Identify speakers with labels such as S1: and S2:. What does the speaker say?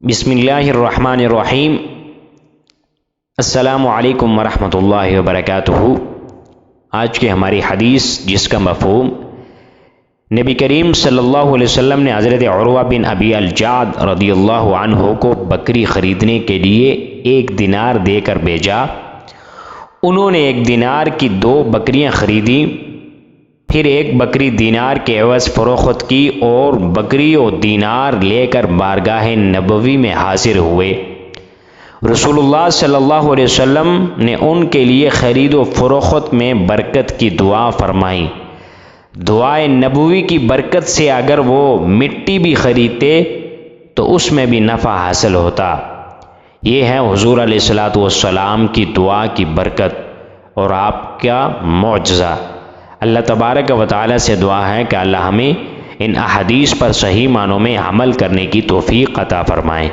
S1: بسم اللہ الرحمن الرحیم۔ السلام علیکم ورحمۃ اللہ وبرکاتہ۔ آج کی ہماری حدیث جس کا مفہوم نبی کریم صلی اللہ علیہ وسلم نے حضرت عروہ بن ابی الجعد رضی اللہ عنہ کو بکری خریدنے کے لیے 1 دینار دے کر بھیجا۔ انہوں نے 1 دینار کی 2 بکریاں خریدیں، پھر 1 بکری دینار کے عوض فروخت کی اور بکری و دینار لے کر بارگاہ نبوی میں حاضر ہوئے۔ رسول اللہ صلی اللہ علیہ وسلم نے ان کے لیے خرید و فروخت میں برکت کی دعا فرمائی۔ دعائے نبوی کی برکت سے اگر وہ مٹی بھی خریدتے تو اس میں بھی نفع حاصل ہوتا۔ یہ ہے حضور علیہ الصلوۃ والسلام کی دعا کی برکت اور آپ کا معجزہ۔ اللہ تبارک و تعالی سے دعا ہے کہ اللہ ہمیں ان احادیث پر صحیح معنوں میں عمل کرنے کی توفیق عطا فرمائے۔